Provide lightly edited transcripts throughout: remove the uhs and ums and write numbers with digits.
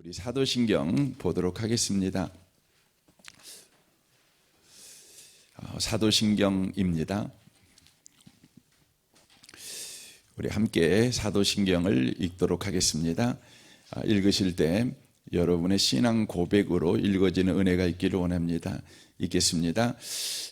우리 사도신경 보도록 하겠습니다. 사도신경입니다. 우리 함께 사도신경을 읽도록 하겠습니다. 읽으실 때 여러분의 신앙 고백으로 읽어지는 은혜가 있기를 원합니다. 읽겠습니다.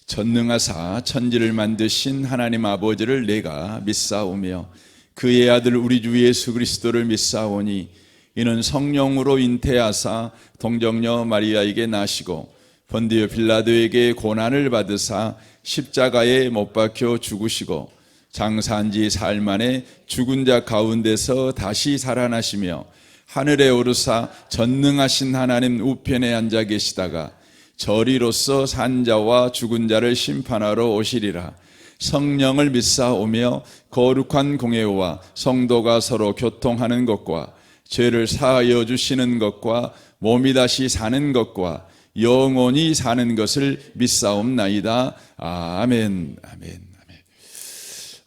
전능하사 천지를 만드신 하나님 아버지를 내가 믿사오며 그의 아들 우리 주 예수 그리스도를 믿사오니 이는 성령으로 잉태하사 동정녀 마리아에게 나시고 본디오 빌라도에게 고난을 받으사 십자가에 못 박혀 죽으시고 장사한 지 사흘 만에 죽은 자 가운데서 다시 살아나시며 하늘에 오르사 전능하신 하나님 우편에 앉아 계시다가 저리로서 산 자와 죽은 자를 심판하러 오시리라. 성령을 믿사오며 거룩한 공회와 성도가 서로 교통하는 것과 죄를 사하여 주시는 것과 몸이 다시 사는 것과 영원히 사는 것을 믿사옵나이다. 아멘. 아멘.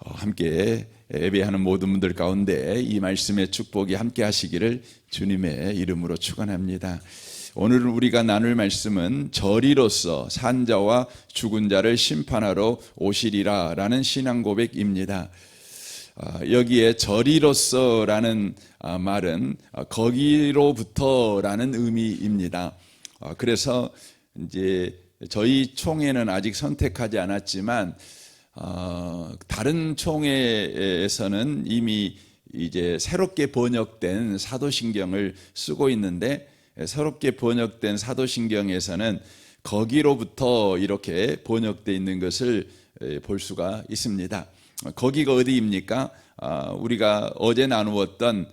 함께 예배하는 모든 분들 가운데 이 말씀의 축복이 함께 하시기를 주님의 이름으로 축원합니다. 오늘 우리가 나눌 말씀은 저리로서 산 자와 죽은 자를 심판하러 오시리라 라는 신앙 고백입니다. 여기에 저리로서라는 말은 거기로부터라는 의미입니다. 그래서 이제 저희 총회는 아직 선택하지 않았지만 다른 총회에서는 이미 이제 새롭게 번역된 사도신경을 쓰고 있는데 새롭게 번역된 사도신경에서는 거기로부터 이렇게 번역되어 있는 것을 볼 수가 있습니다. 거기가 어디입니까? 우리가 어제 나누었던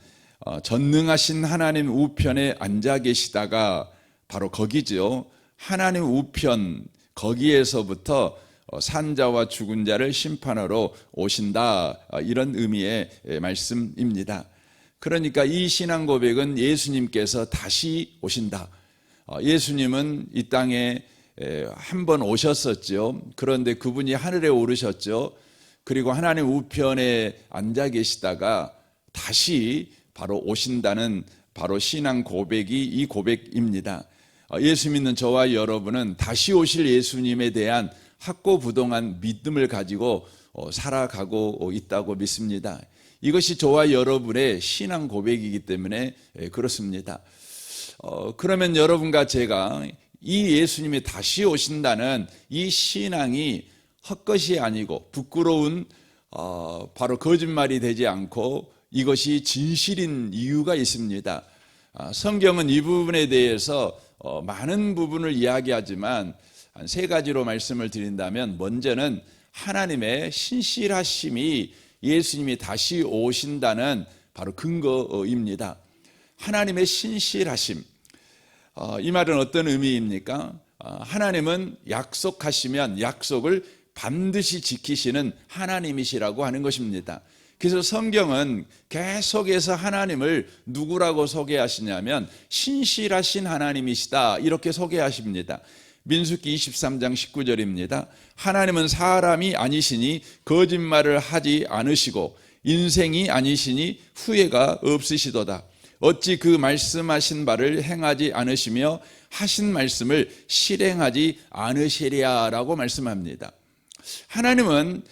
전능하신 하나님 우편에 앉아 계시다가 바로 거기죠. 하나님 우편 거기에서부터 산자와 죽은 자를 심판하러 오신다, 이런 의미의 말씀입니다. 그러니까 이 신앙 고백은 예수님께서 다시 오신다. 예수님은 이 땅에 한 번 오셨었죠. 그런데 그분이 하늘에 오르셨죠. 그리고 하나님 우편에 앉아 계시다가 다시 바로 오신다는 바로 신앙 고백이 이 고백입니다. 예수 믿는 저와 여러분은 다시 오실 예수님에 대한 확고부동한 믿음을 가지고 살아가고 있다고 믿습니다. 이것이 저와 여러분의 신앙 고백이기 때문에 그렇습니다. 그러면 여러분과 제가 이 예수님이 다시 오신다는 이 신앙이 헛것이 아니고 부끄러운 바로 거짓말이 되지 않고 이것이 진실인 이유가 있습니다. 성경은 이 부분에 대해서 많은 부분을 이야기하지만 한 세 가지로 말씀을 드린다면, 먼저는 하나님의 신실하심이 예수님이 다시 오신다는 바로 근거입니다. 하나님의 신실하심, 이 말은 어떤 의미입니까? 하나님은 약속하시면 약속을 반드시 지키시는 하나님이시라고 하는 것입니다. 그래서 성경은 계속해서 하나님을 누구라고 소개하시냐면 신실하신 하나님이시다, 이렇게 소개하십니다. 민수기 23장 19절입니다. 하나님은 사람이 아니시니 거짓말을 하지 않으시고 인생이 아니시니 후회가 없으시도다. 어찌 그 말씀하신 바를 행하지 않으시며 하신 말씀을 실행하지 않으시랴라고 말씀합니다. 하나님은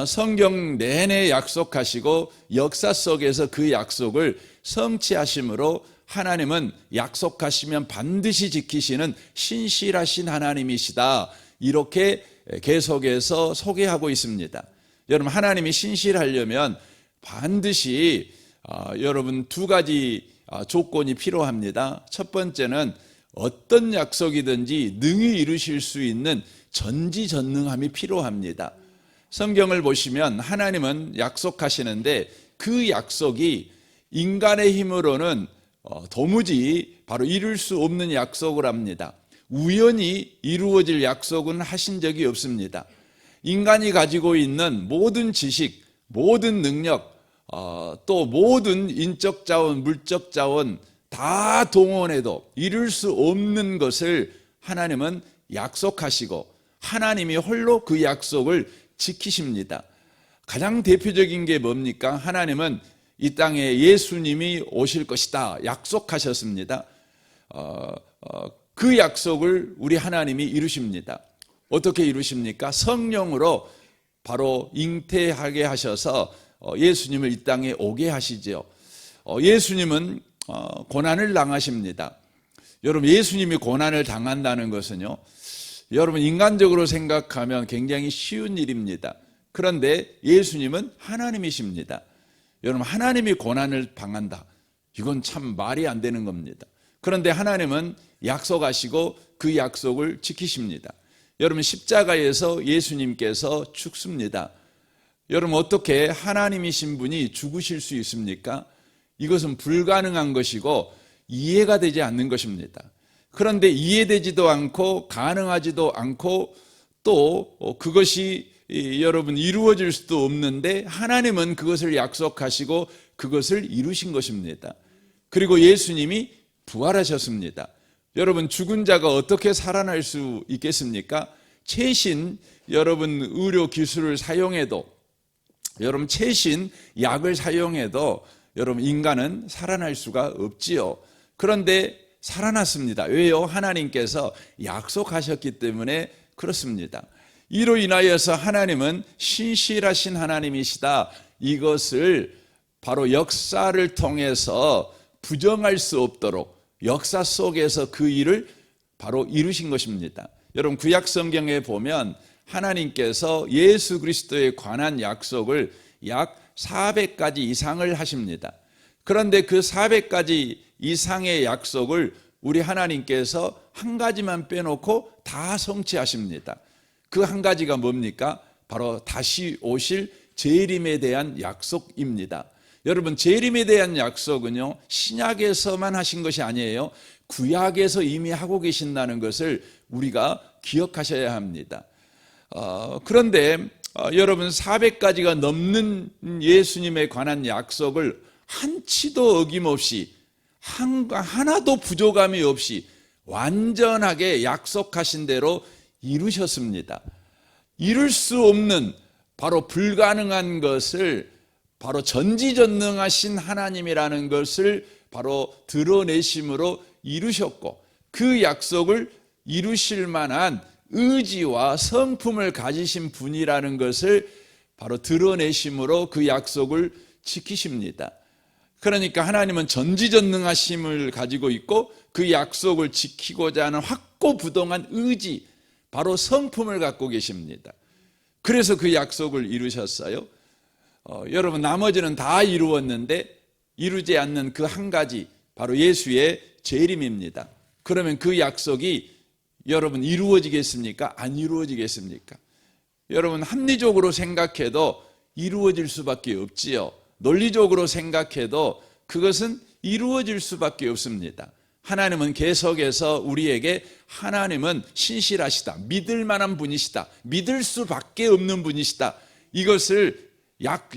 성경 내내 약속하시고 역사 속에서 그 약속을 성취하심으로 하나님은 약속하시면 반드시 지키시는 신실하신 하나님이시다, 이렇게 계속해서 소개하고 있습니다. 여러분, 하나님이 신실하려면 반드시 여러분 두 가지 조건이 필요합니다. 첫 번째는 어떤 약속이든지 능히 이루실 수 있는 전지전능함이 필요합니다. 성경을 보시면 하나님은 약속하시는데 그 약속이 인간의 힘으로는 도무지 바로 이룰 수 없는 약속을 합니다. 우연히 이루어질 약속은 하신 적이 없습니다. 인간이 가지고 있는 모든 지식, 모든 능력, 또 모든 인적 자원, 물적 자원 다 동원해도 이룰 수 없는 것을 하나님은 약속하시고 하나님이 홀로 그 약속을 지키십니다. 가장 대표적인 게 뭡니까? 하나님은 이 땅에 예수님이 오실 것이다 약속하셨습니다. 그 약속을 우리 하나님이 이루십니다. 어떻게 이루십니까? 성령으로 바로 잉태하게 하셔서 예수님을 이 땅에 오게 하시죠. 예수님은 고난을 당하십니다. 여러분, 예수님이 고난을 당한다는 것은요, 여러분 인간적으로 생각하면 굉장히 쉬운 일입니다. 그런데 예수님은 하나님이십니다. 여러분, 하나님이 고난을 당한다, 이건 참 말이 안 되는 겁니다. 그런데 하나님은 약속하시고 그 약속을 지키십니다. 여러분, 십자가에서 예수님께서 죽습니다. 여러분, 어떻게 하나님이신 분이 죽으실 수 있습니까? 이것은 불가능한 것이고 이해가 되지 않는 것입니다. 그런데 이해되지도 않고 가능하지도 않고 또 그것이 여러분 이루어질 수도 없는데 하나님은 그것을 약속하시고 그것을 이루신 것입니다. 그리고 예수님이 부활하셨습니다. 여러분, 죽은 자가 어떻게 살아날 수 있겠습니까? 최신 여러분 의료 기술을 사용해도, 여러분 최신 약을 사용해도 여러분 인간은 살아날 수가 없지요. 그런데 살아났습니다. 왜요? 하나님께서 약속하셨기 때문에 그렇습니다. 이로 인하여서 하나님은 신실하신 하나님이시다, 이것을 바로 역사를 통해서 부정할 수 없도록 역사 속에서 그 일을 바로 이루신 것입니다. 여러분, 구약 성경에 보면 하나님께서 예수 그리스도에 관한 약속을 약 400가지 이상을 하십니다. 그런데 그 400가지 이상의 약속을 우리 하나님께서 한 가지만 빼놓고 다 성취하십니다. 그 한 가지가 뭡니까? 바로 다시 오실 재림에 대한 약속입니다. 여러분, 재림에 대한 약속은요, 신약에서만 하신 것이 아니에요. 구약에서 이미 하고 계신다는 것을 우리가 기억하셔야 합니다. 그런데 여러분, 400가지가 넘는 예수님에 관한 약속을 한치도 어김없이 하나도 부족함이 없이 완전하게 약속하신 대로 이루셨습니다. 이룰 수 없는, 바로 불가능한 것을 바로 전지전능하신 하나님이라는 것을 바로 드러내심으로 이루셨고, 그 약속을 이루실 만한 의지와 성품을 가지신 분이라는 것을 바로 드러내심으로 그 약속을 지키십니다. 그러니까 하나님은 전지전능하심을 가지고 있고 그 약속을 지키고자 하는 확고부동한 의지, 바로 성품을 갖고 계십니다. 그래서 그 약속을 이루셨어요. 여러분, 나머지는 다 이루었는데 이루지 않는 그 한 가지, 바로 예수의 재림입니다. 그러면 그 약속이 여러분 이루어지겠습니까? 안 이루어지겠습니까? 여러분, 합리적으로 생각해도 이루어질 수밖에 없지요. 논리적으로 생각해도 그것은 이루어질 수밖에 없습니다. 하나님은 계속해서 우리에게 하나님은 신실하시다, 믿을 만한 분이시다, 믿을 수밖에 없는 분이시다, 이것을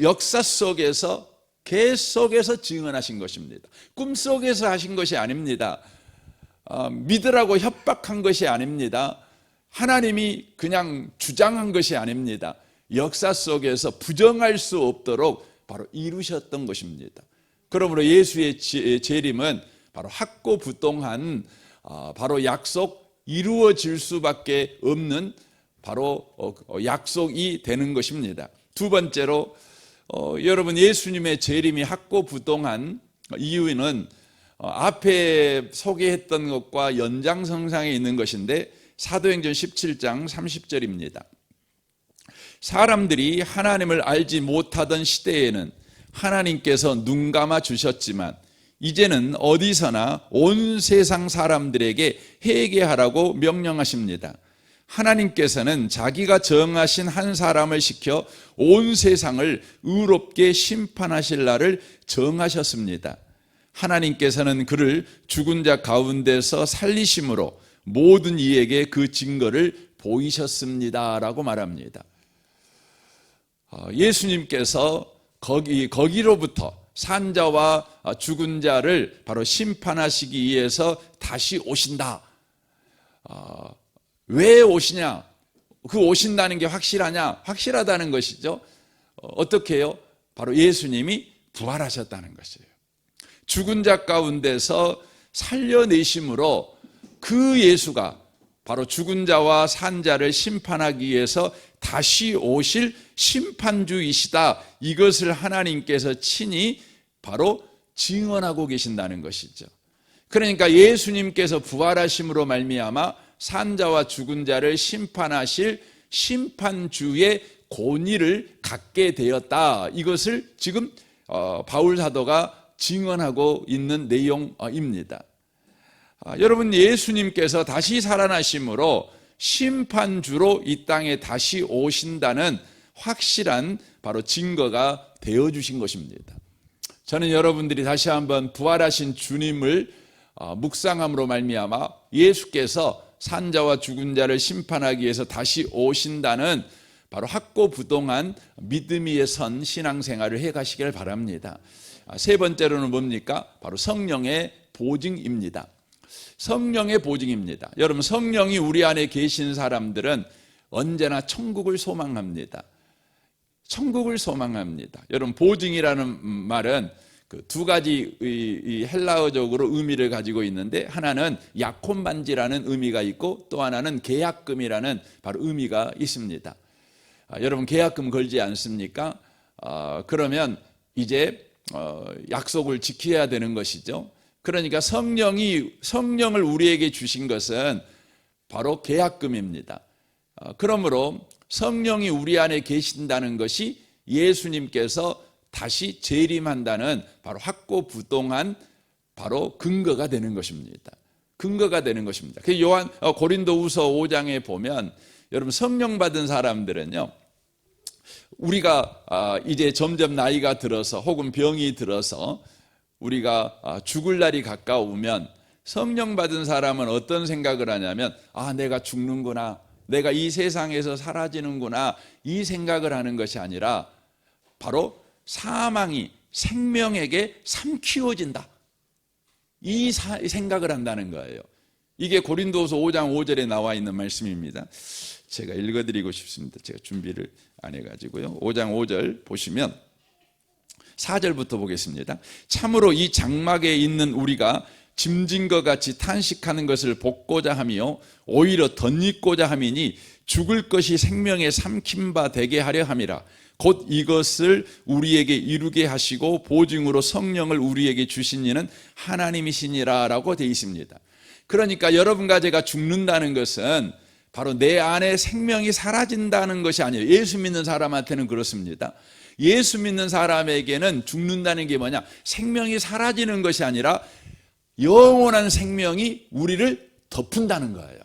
역사 속에서 계속해서 증언하신 것입니다. 꿈속에서 하신 것이 아닙니다. 믿으라고 협박한 것이 아닙니다. 하나님이 그냥 주장한 것이 아닙니다. 역사 속에서 부정할 수 없도록 바로 이루셨던 것입니다. 그러므로 예수의 재림은 바로 확고부동한 바로 약속, 이루어질 수밖에 없는 바로 약속이 되는 것입니다. 두 번째로 여러분, 예수님의 재림이 확고부동한 이유는 앞에 소개했던 것과 연장선상에 있는 것인데, 사도행전 17장 30절입니다. 사람들이 하나님을 알지 못하던 시대에는 하나님께서 눈 감아 주셨지만 이제는 어디서나 온 세상 사람들에게 회개하라고 명령하십니다. 하나님께서는 자기가 정하신 한 사람을 시켜 온 세상을 의롭게 심판하실 날을 정하셨습니다. 하나님께서는 그를 죽은 자 가운데서 살리심으로 모든 이에게 그 증거를 보이셨습니다 라고 말합니다. 예수님께서 거기로부터 산자와 죽은 자를 바로 심판하시기 위해서 다시 오신다. 왜 오시냐? 그 오신다는 게 확실하냐? 확실하다는 것이죠. 어떻게 해요? 바로 예수님이 부활하셨다는 것이에요. 죽은 자 가운데서 살려내심으로 그 예수가 바로 죽은 자와 산 자를 심판하기 위해서 다시 오실 심판주이시다. 이것을 하나님께서 친히 바로 증언하고 계신다는 것이죠. 그러니까 예수님께서 부활하심으로 말미암아 산 자와 죽은 자를 심판하실 심판주의 권위를 갖게 되었다. 이것을 지금 바울 사도가 증언하고 있는 내용입니다. 여러분, 예수님께서 다시 살아나심으로 심판주로 이 땅에 다시 오신다는 확실한 바로 증거가 되어주신 것입니다. 저는 여러분들이 다시 한번 부활하신 주님을 묵상함으로 말미암아 예수께서 산자와 죽은 자를 심판하기 위해서 다시 오신다는 바로 확고부동한 믿음 위에 선 신앙생활을 해가시길 바랍니다. 세 번째로는 뭡니까? 바로 성령의 보증입니다. 성령의 보증입니다. 여러분, 성령이 우리 안에 계신 사람들은 언제나 천국을 소망합니다. 천국을 소망합니다. 여러분, 보증이라는 말은 그 두 가지 헬라어적으로 의미를 가지고 있는데, 하나는 약혼 반지라는 의미가 있고 또 하나는 계약금이라는 바로 의미가 있습니다. 여러분, 계약금 걸지 않습니까? 그러면 이제 약속을 지켜야 되는 것이죠. 그러니까 성령을 우리에게 주신 것은 바로 계약금입니다. 그러므로 성령이 우리 안에 계신다는 것이 예수님께서 다시 재림한다는 바로 확고부동한 바로 근거가 되는 것입니다. 근거가 되는 것입니다. 그 고린도후서 5장에 보면 여러분, 성령 받은 사람들은요, 우리가 이제 점점 나이가 들어서 혹은 병이 들어서 우리가 죽을 날이 가까우면 성령 받은 사람은 어떤 생각을 하냐면, 내가 죽는구나, 내가 이 세상에서 사라지는구나, 이 생각을 하는 것이 아니라 바로 사망이 생명에게 삼키워진다, 이 생각을 한다는 거예요. 이게 고린도후서 5장 5절에 나와 있는 말씀입니다. 제가 읽어드리고 싶습니다. 제가 준비를 안 해가지고요. 5장 5절 보시면 4절부터 보겠습니다. 참으로 이 장막에 있는 우리가 짐진 것 같이 탄식하는 것을 복고자 하며 오히려 덧입고자 함이니 죽을 것이 생명에 삼킨 바 되게 하려 함이라. 곧 이것을 우리에게 이루게 하시고 보증으로 성령을 우리에게 주신 이는 하나님이시니라 라고 되어 있습니다. 그러니까 여러분과 제가 죽는다는 것은 바로 내 안에 생명이 사라진다는 것이 아니에요. 예수 믿는 사람한테는 그렇습니다. 예수 믿는 사람에게는 죽는다는 게 뭐냐? 생명이 사라지는 것이 아니라 영원한 생명이 우리를 덮은다는 거예요.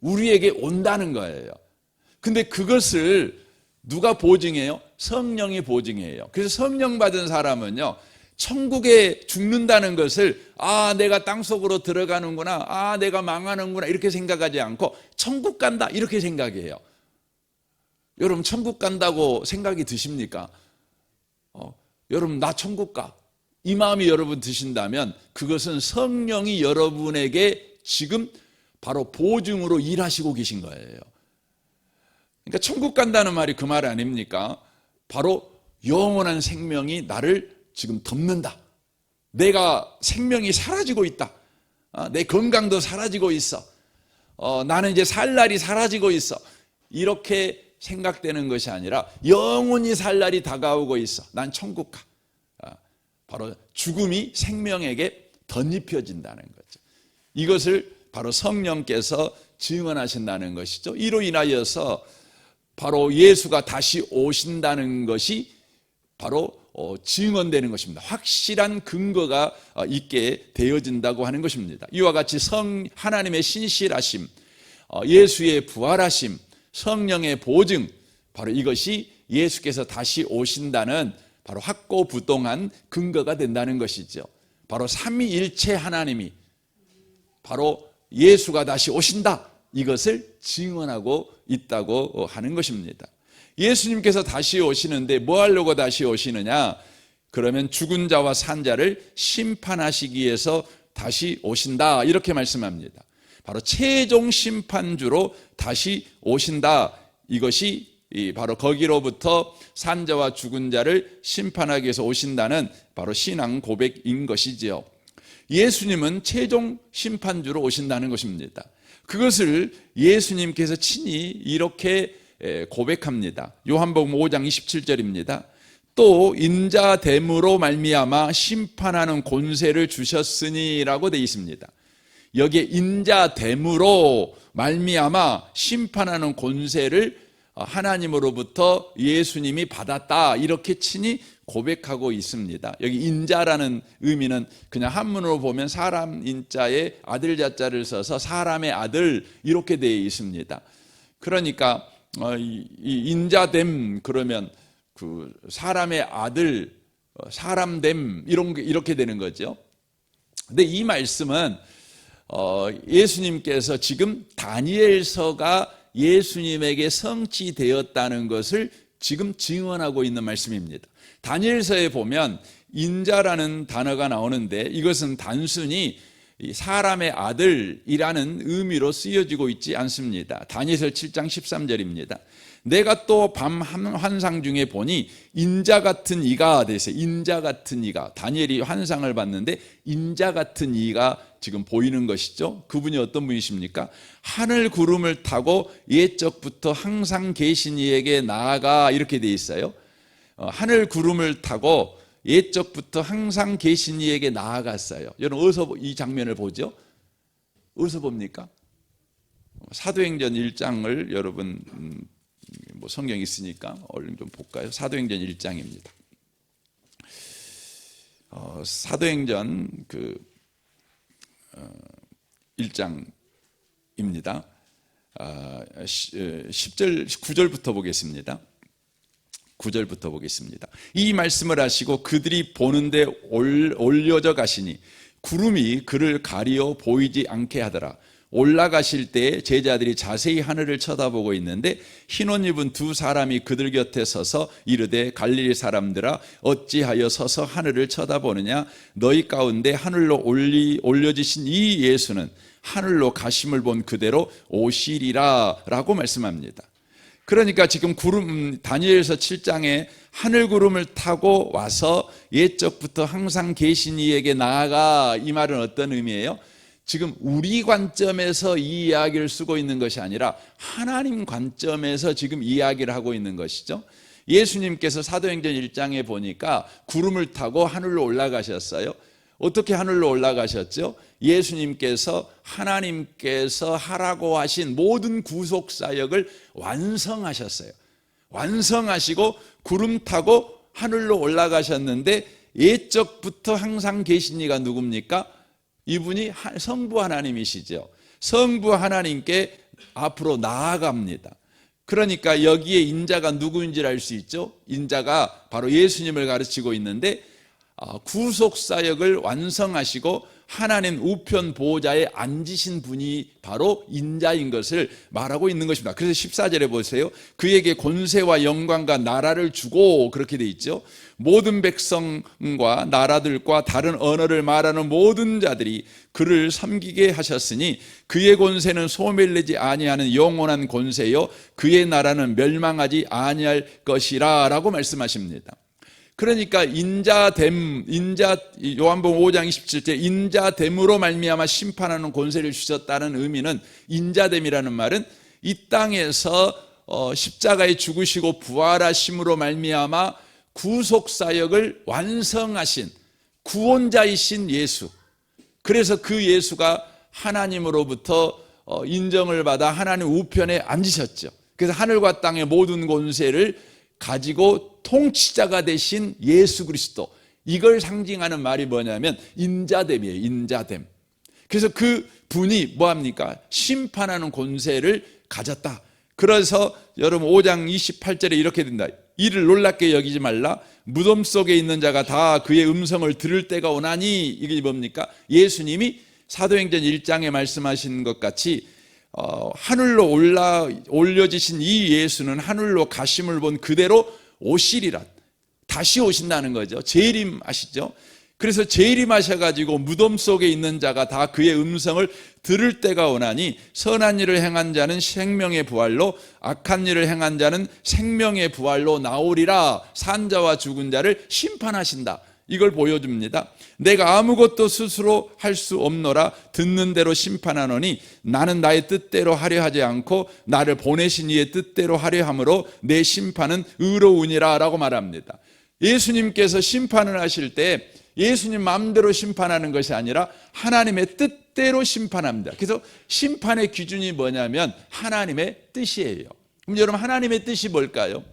우리에게 온다는 거예요. 근데 그것을 누가 보증해요? 성령이 보증해요. 그래서 성령 받은 사람은요, 천국에 죽는다는 것을 내가 땅속으로 들어가는구나, 내가 망하는구나 이렇게 생각하지 않고 천국 간다 이렇게 생각해요. 여러분, 천국 간다고 생각이 드십니까? 여러분, 나 천국 가, 이 마음이 여러분 드신다면 그것은 성령이 여러분에게 지금 바로 보증으로 일하시고 계신 거예요. 그러니까 천국 간다는 말이 그 말 아닙니까? 바로 영원한 생명이 나를 지금 덮는다. 내가 생명이 사라지고 있다. 내 건강도 사라지고 있어. 나는 이제 살 날이 사라지고 있어. 이렇게 생각되는 것이 아니라 영원히 살 날이 다가오고 있어. 난 천국 가. 바로 죽음이 생명에게 덧입혀진다는 거죠. 이것을 바로 성령께서 증언하신다는 것이죠. 이로 인하여서 바로 예수가 다시 오신다는 것이 바로 증언되는 것입니다. 확실한 근거가 있게 되어진다고 하는 것입니다. 이와 같이 하나님의 신실하심, 예수의 부활하심, 성령의 보증, 바로 이것이 예수께서 다시 오신다는 바로 확고부동한 근거가 된다는 것이죠. 바로 삼위일체 하나님이 바로 예수가 다시 오신다, 이것을 증언하고 있다고 하는 것입니다. 예수님께서 다시 오시는데 뭐 하려고 다시 오시느냐? 그러면 죽은 자와 산 자를 심판하시기 위해서 다시 오신다, 이렇게 말씀합니다. 바로 최종 심판주로 다시 오신다, 이것이 바로 거기로부터 산 자와 죽은 자를 심판하기 위해서 오신다는 바로 신앙 고백인 것이지요. 예수님은 최종 심판주로 오신다는 것입니다. 그것을 예수님께서 친히 이렇게 고백합니다. 요한복음 5장 27절입니다. 또 인자됨으로 말미암아 심판하는 권세를 주셨으니라고 되어 있습니다. 여기에 인자됨으로 말미암아 심판하는 권세를 하나님으로부터 예수님이 받았다, 이렇게 친히 고백하고 있습니다. 여기 인자라는 의미는 그냥 한문으로 보면 사람 인자에 아들 자자를 써서 사람의 아들 이렇게 되어 있습니다. 그러니까 이 인자됨 그러면 그 사람의 아들, 사람됨 이렇게 되는 거죠. 근데 이 말씀은 예수님께서 지금 다니엘서가 예수님에게 성취되었다는 것을 지금 증언하고 있는 말씀입니다. 다니엘서에 보면 인자라는 단어가 나오는데 이것은 단순히 사람의 아들이라는 의미로 쓰여지고 있지 않습니다. 다니엘서 7장 13절입니다. 내가 또 밤 환상 중에 보니 인자 같은 이가 됐어요. 인자 같은 이가, 다니엘이 환상을 봤는데 인자 같은 이가 지금 보이는 것이죠. 그분이 어떤 분이십니까? 하늘 구름을 타고 옛적부터 항상 계신 이에게 나아가, 이렇게 돼 있어요. 하늘 구름을 타고 옛적부터 항상 계신 이에게 나아갔어요. 여러분 어디서 이 장면을 보죠? 어디서 봅니까? 사도행전 1장을 여러분 뭐 성경 있으니까 얼른 좀 볼까요? 사도행전 1장입니다. 사도행전 1장입니다. 10절 9절부터 보겠습니다. 9절부터 보겠습니다. 이 말씀을 하시고 그들이 보는데 올려져 가시니 구름이 그를 가리어 보이지 않게 하더라. 올라가실 때 제자들이 자세히 하늘을 쳐다보고 있는데 흰옷 입은 두 사람이 그들 곁에 서서 이르되 갈릴리 사람들아 어찌하여 서서 하늘을 쳐다보느냐. 너희 가운데 하늘로 올려지신 이 예수는 하늘로 가심을 본 그대로 오시리라 라고 말씀합니다. 그러니까 지금 다니엘서 7장에 하늘 구름을 타고 와서 옛적부터 항상 계신 이에게 나아가, 이 말은 어떤 의미예요? 지금 우리 관점에서 이 이야기를 쓰고 있는 것이 아니라 하나님 관점에서 지금 이야기를 하고 있는 것이죠. 예수님께서 사도행전 1장에 보니까 구름을 타고 하늘로 올라가셨어요. 어떻게 하늘로 올라가셨죠? 예수님께서 하나님께서 하라고 하신 모든 구속 사역을 완성하셨어요. 완성하시고 구름 타고 하늘로 올라가셨는데 옛적부터 항상 계신 이가 누굽니까? 이분이 성부 하나님이시죠. 성부 하나님께 앞으로 나아갑니다. 그러니까 여기에 인자가 누구인지를 알 수 있죠. 인자가 바로 예수님을 가르치고 있는데 구속사역을 완성하시고 하나님 우편 보좌에 앉으신 분이 바로 인자인 것을 말하고 있는 것입니다. 그래서 14절에 보세요. 그에게 권세와 영광과 나라를 주고, 그렇게 돼 있죠. 모든 백성과 나라들과 다른 언어를 말하는 모든 자들이 그를 섬기게 하셨으니 그의 권세는 소멸되지 아니하는 영원한 권세요 그의 나라는 멸망하지 아니할 것이라 라고 말씀하십니다. 그러니까 요한복음 5장 27절 인자됨으로 말미암아 심판하는 권세를 주셨다는 의미는, 인자됨이라는 말은 이 땅에서 십자가에 죽으시고 부활하심으로 말미암아 구속사역을 완성하신 구원자이신 예수, 그래서 그 예수가 하나님으로부터 인정을 받아 하나님 우편에 앉으셨죠. 그래서 하늘과 땅의 모든 권세를 가지고 통치자가 되신 예수 그리스도, 이걸 상징하는 말이 뭐냐면 인자됨이에요. 인자됨. 그래서 그 분이 뭐합니까? 심판하는 권세를 가졌다. 그래서 여러분 5장 28절에 이렇게 된다. 이를 놀랍게 여기지 말라. 무덤 속에 있는 자가 다 그의 음성을 들을 때가 오나니, 이게 뭡니까? 예수님이 사도행전 1장에 말씀하신 것 같이 하늘로 올려지신 이 예수는 하늘로 가심을 본 그대로 오시리라. 다시 오신다는 거죠. 재림하시죠. 그래서 재림하셔가지고 무덤 속에 있는 자가 다 그의 음성을 들을 때가 오나니 선한 일을 행한 자는 생명의 부활로 악한 일을 행한 자는 생명의 부활로 나오리라. 산 자와 죽은 자를 심판하신다. 이걸 보여줍니다. 내가 아무것도 스스로 할 수 없노라. 듣는 대로 심판하노니 나는 나의 뜻대로 하려 하지 않고 나를 보내신 이의 뜻대로 하려 함으로 내 심판은 의로우니라 라고 말합니다. 예수님께서 심판을 하실 때 예수님 마음대로 심판하는 것이 아니라 하나님의 뜻대로 심판합니다. 그래서 심판의 기준이 뭐냐면 하나님의 뜻이에요. 그럼 여러분, 하나님의 뜻이 뭘까요?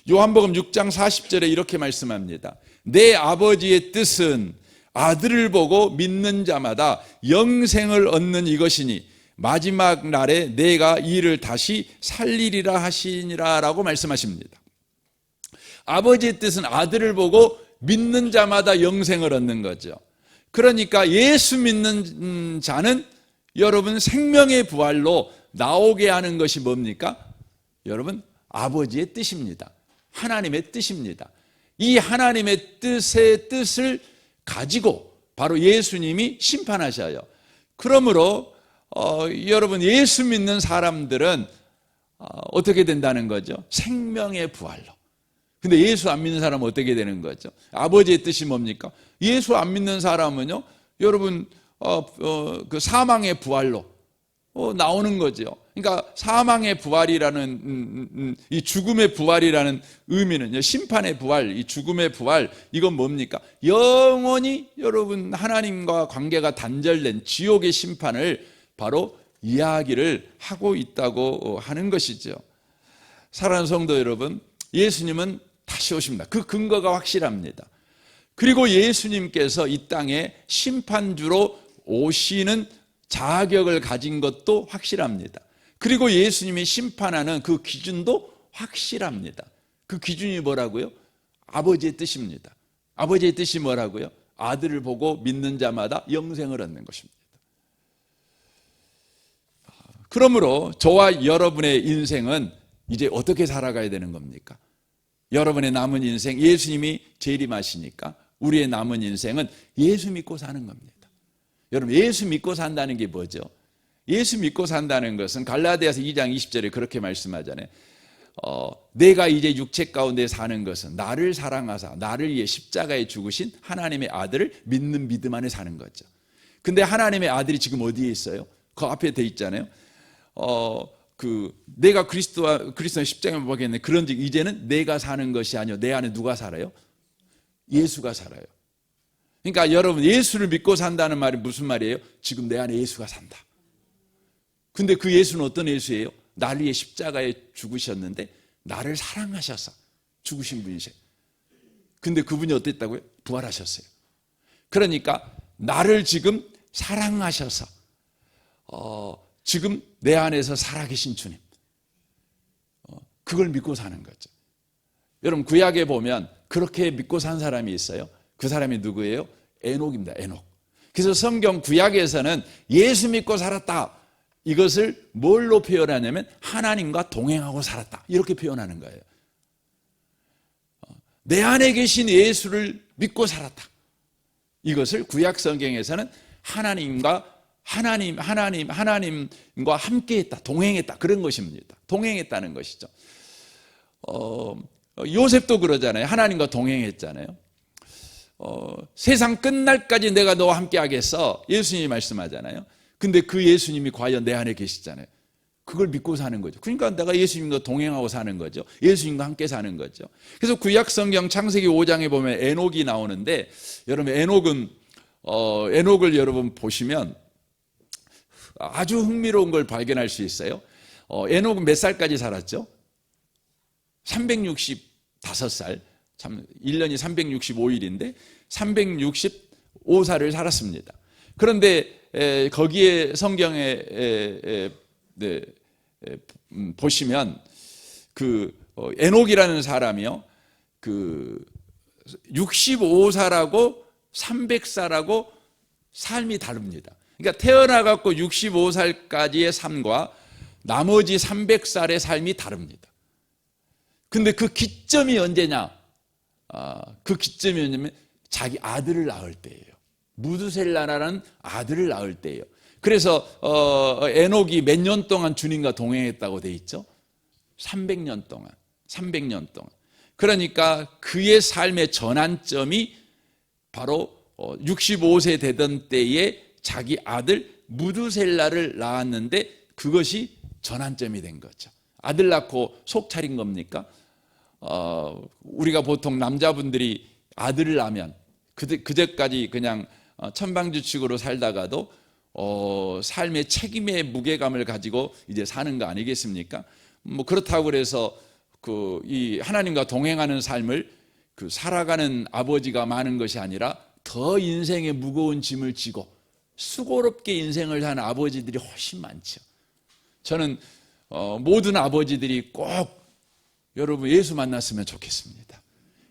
요한복음 6장 40절에 이렇게 말씀합니다. 내 아버지의 뜻은 아들을 보고 믿는 자마다 영생을 얻는 이것이니 마지막 날에 내가 이를 다시 살리리라 하시니라 라고 말씀하십니다. 아버지의 뜻은 아들을 보고 믿는 자마다 영생을 얻는 거죠. 그러니까 예수 믿는 자는 여러분 생명의 부활로 나오게 하는 것이 뭡니까? 여러분, 아버지의 뜻입니다. 하나님의 뜻입니다. 이 하나님의 뜻을 가지고 바로 예수님이 심판하셔요. 그러므로 여러분, 예수 믿는 사람들은 어떻게 된다는 거죠? 생명의 부활로. 근데 예수 안 믿는 사람은 어떻게 되는 거죠? 아버지의 뜻이 뭡니까? 예수 안 믿는 사람은요, 여러분, 그 사망의 부활로 나오는 거죠. 그러니까 사망의 부활이라는 이 죽음의 부활이라는 의미는요, 심판의 부활, 이 죽음의 부활, 이건 뭡니까? 영원히 여러분 하나님과 관계가 단절된 지옥의 심판을 바로 이야기를 하고 있다고 하는 것이죠. 사랑하는 성도 여러분, 예수님은 다시 오십니다. 그 근거가 확실합니다. 그리고 예수님께서 이 땅에 심판주로 오시는 자격을 가진 것도 확실합니다. 그리고 예수님이 심판하는 그 기준도 확실합니다. 그 기준이 뭐라고요? 아버지의 뜻입니다. 아버지의 뜻이 뭐라고요? 아들을 보고 믿는 자마다 영생을 얻는 것입니다. 그러므로 저와 여러분의 인생은 이제 어떻게 살아가야 되는 겁니까? 여러분의 남은 인생, 예수님이 재림하시니까 우리의 남은 인생은 예수 믿고 사는 겁니다. 여러분, 예수 믿고 산다는 게 뭐죠? 예수 믿고 산다는 것은 갈라디아서 2장 20절에 그렇게 말씀하잖아요. 내가 이제 육체 가운데 사는 것은 나를 사랑하사 나를 위해 십자가에 죽으신 하나님의 아들을 믿는 믿음 안에 사는 거죠. 근데 하나님의 아들이 지금 어디에 있어요? 그 앞에 돼 있잖아요. 내가 그리스도의 십자가에 못 박혔네. 그런즉 이제는 내가 사는 것이 아니요, 내 안에 누가 살아요? 예수가 살아요. 그러니까 여러분, 예수를 믿고 산다는 말이 무슨 말이에요? 지금 내 안에 예수가 산다. 근데 그 예수는 어떤 예수예요? 나를 위해 십자가에 죽으셨는데 나를 사랑하셔서 죽으신 분이세요. 근데 그분이 어땠다고요? 부활하셨어요. 그러니까 나를 지금 사랑하셔서 지금 내 안에서 살아계신 주님, 그걸 믿고 사는 거죠. 여러분, 구약에 보면 그렇게 믿고 산 사람이 있어요. 그 사람이 누구예요? 에녹입니다. 에녹. 그래서 성경 구약에서는 예수 믿고 살았다, 이것을 뭘로 표현하냐면 하나님과 동행하고 살았다, 이렇게 표현하는 거예요. 내 안에 계신 예수를 믿고 살았다, 이것을 구약 성경에서는 하나님과 함께했다, 동행했다, 그런 것입니다. 동행했다는 것이죠. 요셉도 그러잖아요. 하나님과 동행했잖아요. 세상 끝날까지 내가 너와 함께 하겠어, 예수님이 말씀하잖아요. 근데 그 예수님이 과연 내 안에 계시잖아요. 그걸 믿고 사는 거죠. 그러니까 내가 예수님과 동행하고 사는 거죠. 예수님과 함께 사는 거죠. 그래서 구약 성경 창세기 5장에 보면 에녹이 나오는데, 여러분, 에녹을 여러분 보시면 아주 흥미로운 걸 발견할 수 있어요. 에녹은 몇 살까지 살았죠? 365살. 참 1년이 365일인데 365살을 살았습니다. 그런데 거기에 성경에 보시면 그 에녹이라는 사람이요, 그 65살하고 300살하고 삶이 다릅니다. 그러니까 태어나갖고 65살까지의 삶과 나머지 300살의 삶이 다릅니다. 근데 그 기점이 언제냐? 그 기점이 뭐냐면 자기 아들을 낳을 때예요. 무드셀라라는 아들을 낳을 때예요. 그래서 에녹이 몇 년 동안 주님과 동행했다고 돼 있죠? 300년 동안. 그러니까 그의 삶의 전환점이 바로 65세 되던 때에 자기 아들 무두셀라를 낳았는데 그것이 전환점이 된 거죠. 아들 낳고 속 차린 겁니까? 우리가 보통 남자분들이 아들을 낳으면 그제까지 그냥 천방지축으로 살다가도 삶의 책임의 무게감을 가지고 이제 사는 거 아니겠습니까? 뭐 그렇다고 그래서 이 하나님과 동행하는 삶을 살아가는 아버지가 많은 것이 아니라 더 인생의 무거운 짐을 지고 수고롭게 인생을 사는 아버지들이 훨씬 많죠. 저는 모든 아버지들이 꼭 여러분 예수 만났으면 좋겠습니다.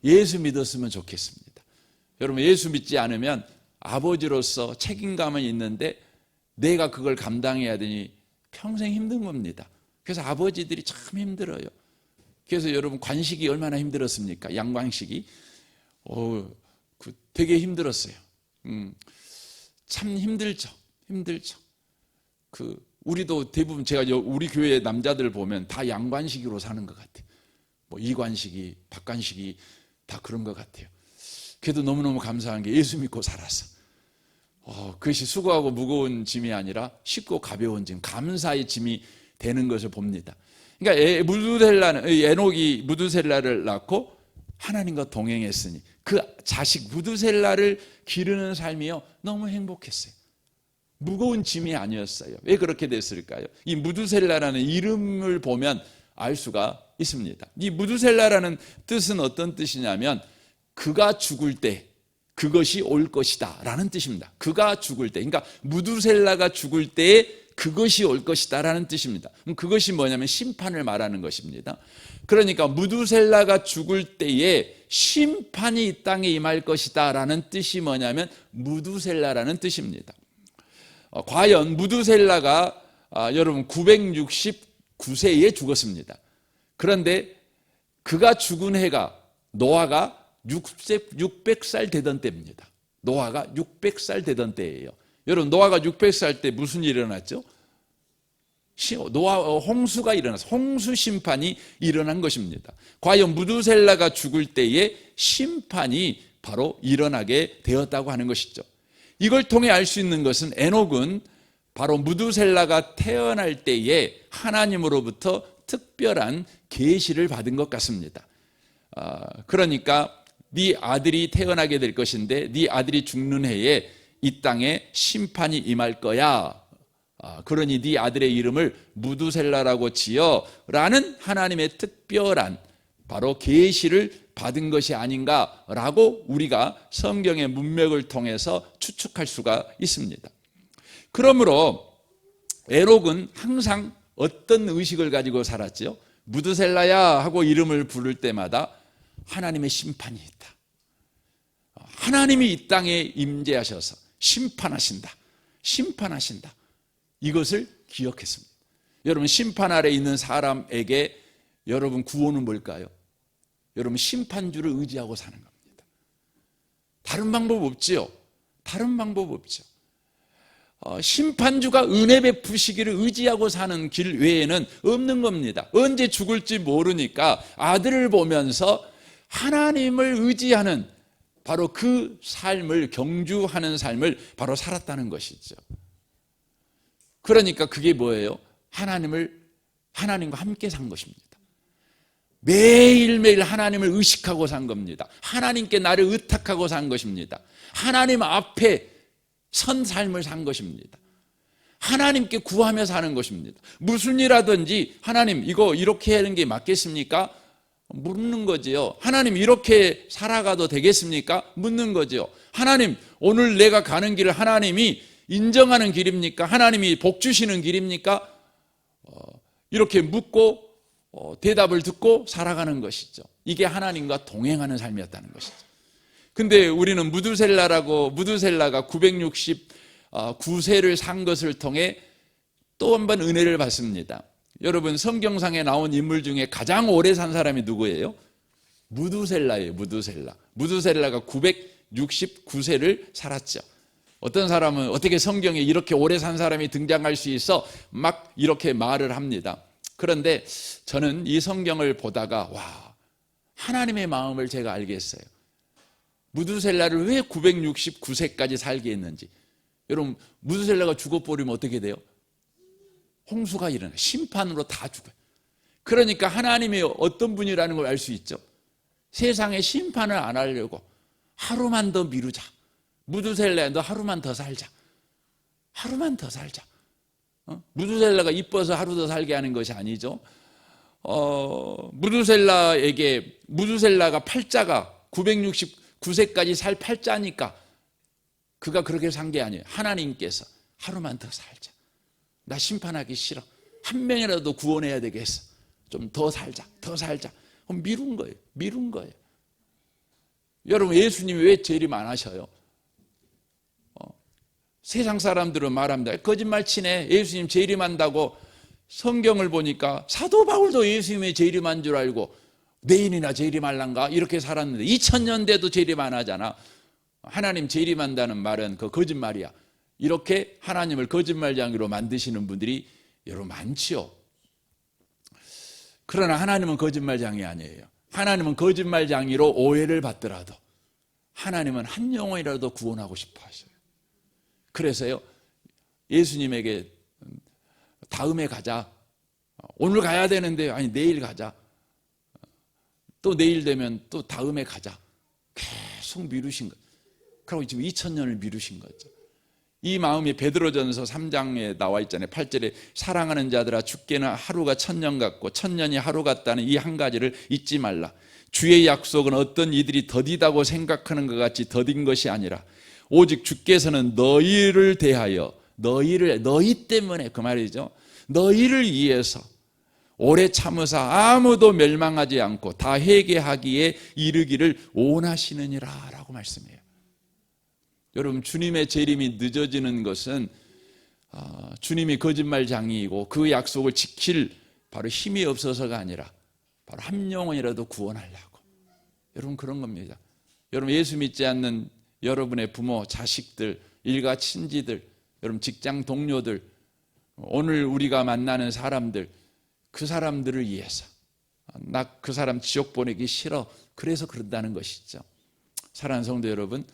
예수 믿었으면 좋겠습니다. 여러분 예수 믿지 않으면 아버지로서 책임감은 있는데 내가 그걸 감당해야 되니 평생 힘든 겁니다. 그래서 아버지들이 참 힘들어요. 그래서 여러분 관식이 얼마나 힘들었습니까? 양관식이 되게 힘들었어요. 참 힘들죠. 우리도 대부분 제가 우리 교회 남자들 보면 다 양관식으로 사는 것 같아요. 뭐 이관식이, 박관식이 다 그런 것 같아요. 그래도 너무너무 감사한 게 예수 믿고 살았어. 그것이 수고하고 무거운 짐이 아니라 쉽고 가벼운 짐, 감사의 짐이 되는 것을 봅니다. 그러니까 에녹이 무두셀라를 낳고 하나님과 동행했으니 그 자식 무두셀라를 기르는 삶이요 너무 행복했어요. 무거운 짐이 아니었어요. 왜 그렇게 됐을까요? 이 무두셀라라는 이름을 보면 알 수가 있습니다. 이 무두셀라라는 뜻은 어떤 뜻이냐면 그가 죽을 때 그것이 올 것이다 라는 뜻입니다. 그가 죽을 때, 그러니까 무두셀라가 죽을 때에 그것이 올 것이다 라는 뜻입니다. 그것이 뭐냐면 심판을 말하는 것입니다. 그러니까 무두셀라가 죽을 때에 심판이 이 땅에 임할 것이다 라는 뜻이 뭐냐면 무두셀라라는 뜻입니다. 과연 무두셀라가 여러분 969세에 죽었습니다. 그런데 그가 죽은 해가 노아가 600살 되던 때입니다. 노아가 600살 되던 때예요. 여러분 노아가 600살 때 무슨 일이 일어났죠? 홍수가 일어나서 홍수 심판이 일어난 것입니다. 과연 무두셀라가 죽을 때에 심판이 바로 일어나게 되었다고 하는 것이죠. 이걸 통해 알 수 있는 것은 에녹은 바로 무두셀라가 태어날 때에 하나님으로부터 특별한 계시를 받은 것 같습니다. 그러니까 네 아들이 태어나게 될 것인데 네 아들이 죽는 해에 이 땅에 심판이 임할 거야. 그러니 네 아들의 이름을 무두셀라라고 지어 라는 하나님의 특별한 바로 계시를 받은 것이 아닌가라고 우리가 성경의 문맥을 통해서 추측할 수가 있습니다. 그러므로 에녹은 항상 어떤 의식을 가지고 살았지요? 무두셀라야 하고 이름을 부를 때마다 하나님의 심판이 있다. 하나님이 이 땅에 임재하셔서 심판하신다. 이것을 기억했습니다. 여러분 심판 아래 있는 사람에게 여러분 구원은 뭘까요? 여러분 심판주를 의지하고 사는 겁니다. 다른 방법 없지요. 심판주가 은혜 베푸시기를 의지하고 사는 길 외에는 없는 겁니다. 언제 죽을지 모르니까 아들을 보면서 하나님을 의지하는 바로 그 삶을 경주하는 삶을 바로 살았다는 것이죠. 그러니까 그게 뭐예요? 하나님과 함께 산 것입니다. 매일매일 하나님을 의식하고 산 겁니다. 하나님께 나를 의탁하고 산 것입니다. 하나님 앞에 선 삶을 산 것입니다. 하나님께 구하며 사는 것입니다. 무슨 일 하든지 하나님 이거 이렇게 하는 게 맞겠습니까? 묻는 거지요. 하나님 이렇게 살아가도 되겠습니까? 묻는 거지요. 하나님 오늘 내가 가는 길을 하나님이 인정하는 길입니까? 하나님이 복 주시는 길입니까? 이렇게 묻고 대답을 듣고 살아가는 것이죠. 이게 하나님과 동행하는 삶이었다는 것이죠. 근데 우리는 무두셀라가 969세를 산 것을 통해 또 한 번 은혜를 받습니다. 여러분 성경상에 나온 인물 중에 가장 오래 산 사람이 누구예요? 무두셀라예요. 무두셀라가 969세를 살았죠. 어떤 사람은 어떻게 성경에 이렇게 오래 산 사람이 등장할 수 있어? 막 이렇게 말을 합니다. 그런데 저는 이 성경을 보다가 하나님의 마음을 제가 알겠어요. 무두셀라를 왜 969세까지 살게 했는지. 여러분, 무두셀라가 죽어버리면 어떻게 돼요? 홍수가 일어나 심판으로 다 죽어요. 그러니까 하나님이 어떤 분이라는 걸 알 수 있죠. 세상에 심판을 안 하려고 하루만 더 미루자. 무두셀라야, 너 하루만 더 살자. 하루만 더 살자. 무두셀라가 이뻐서 하루 더 살게 하는 것이 아니죠. 무두셀라가 팔자가 969세까지 살 팔자니까 그가 그렇게 산 게 아니에요. 하나님께서 하루만 더 살자. 나 심판하기 싫어. 한 명이라도 구원해야 되겠어. 좀 더 살자. 더 살자. 미룬 거예요. 미룬 거예요. 여러분, 예수님이 왜 재림 안 하셔요? 세상 사람들은 말합니다. 거짓말 치네. 예수님 재림한다고. 성경을 보니까 사도 바울도 예수님의 재림한 줄 알고 내일이나 재림할란가 이렇게 살았는데 2000년 돼도 재림 안 하잖아. 하나님 재림한다는 말은 그 거짓말이야. 이렇게 하나님을 거짓말장이로 만드시는 분들이 여러분 많지요. 그러나 하나님은 거짓말장이 아니에요. 하나님은 거짓말장이로 오해를 받더라도 하나님은 한 영혼이라도 구원하고 싶어 하셔요. 그래서요, 예수님에게 다음에 가자. 오늘 가야 되는데 아니 내일 가자. 또 내일 되면 또 다음에 가자. 계속 미루신 거예요. 그리고 지금 2000년을 미루신 거죠. 이 마음이 베드로전서 3장에 나와 있잖아요. 8절에 사랑하는 자들아, 주께는 하루가 1000년 같고 1000년이 하루 같다는 이 한 가지를 잊지 말라. 주의 약속은 어떤 이들이 더디다고 생각하는 것 같이 더딘 것이 아니라 오직 주께서는 너희를 대하여 너희 때문에, 그 말이죠, 너희를 위해서 오래 참으사 아무도 멸망하지 않고 다 회개하기에 이르기를 원하시느니라 라고 말씀해요. 여러분, 주님의 재림이 늦어지는 것은 주님이 거짓말장이이고 그 약속을 지킬 바로 힘이 없어서가 아니라 바로 한 영혼이라도 구원하려고. 여러분, 그런 겁니다. 여러분, 예수 믿지 않는 여러분의 부모, 자식들, 일가 친지들, 여러분 직장 동료들, 오늘 우리가 만나는 사람들, 그 사람들을 위해서 나 그 사람 지옥 보내기 싫어. 그래서 그런다는 것이죠. 사랑하는 성도 여러분,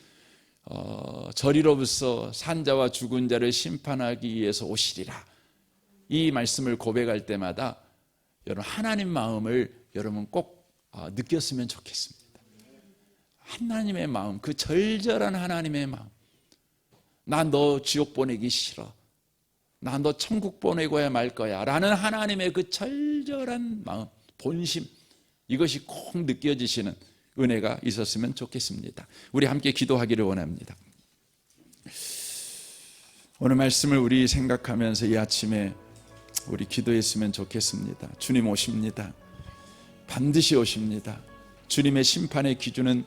저리로부터 산자와 죽은 자를 심판하기 위해서 오시리라. 이 말씀을 고백할 때마다 여러분 하나님 마음을 여러분 꼭 느꼈으면 좋겠습니다. 하나님의 마음, 그 절절한 하나님의 마음. 나 너 지옥 보내기 싫어. 나 너 천국 보내고야 말 거야 라는 하나님의 그 절절한 마음, 본심, 이것이 꼭 느껴지시는 은혜가 있었으면 좋겠습니다. 우리 함께 기도하기를 원합니다. 오늘 말씀을 우리 생각하면서 이 아침에 우리 기도했으면 좋겠습니다. 주님 오십니다. 반드시 오십니다. 주님의 심판의 기준은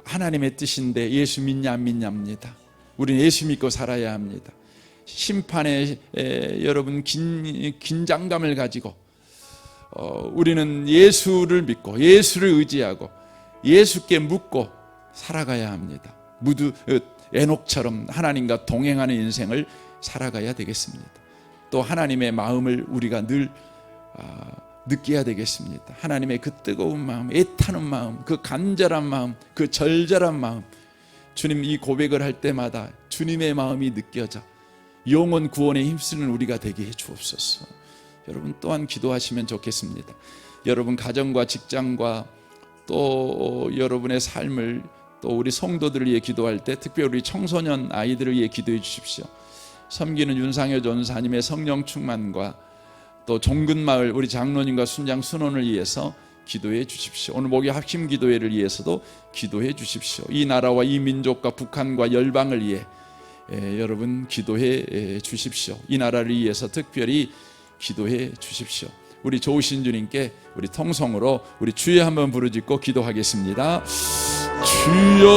하나님의 뜻인데 예수 믿냐 안 믿냐입니다. 우리는 예수 믿고 살아야 합니다. 심판에 여러분 긴장감을 가지고 우리는 예수를 믿고 예수를 의지하고 예수께 묻고 살아가야 합니다. 에녹처럼 하나님과 동행하는 인생을 살아가야 되겠습니다. 또 하나님의 마음을 우리가 늘 느껴야 되겠습니다. 하나님의 그 뜨거운 마음, 애타는 마음, 그 간절한 마음, 그 절절한 마음. 주님, 이 고백을 할 때마다 주님의 마음이 느껴져 영혼 구원에 힘쓰는 우리가 되게 해 주옵소서. 여러분 또한 기도하시면 좋겠습니다. 여러분 가정과 직장과 또 여러분의 삶을, 또 우리 성도들을 위해 기도할 때 특별히 우리 청소년 아이들을 위해 기도해 주십시오. 섬기는 윤상효 전사님의 성령 충만과 또 종근마을 우리 장로님과 순장 순원을 위해서 기도해 주십시오. 오늘 목요 합심 기도회를 위해서도 기도해 주십시오. 이 나라와 이 민족과 북한과 열방을 위해 여러분 기도해 주십시오. 이 나라를 위해서 특별히 기도해 주십시오. 우리 좋으신 주님께 우리 통성으로 우리 주여 한번 부르짖고 기도하겠습니다. 주여.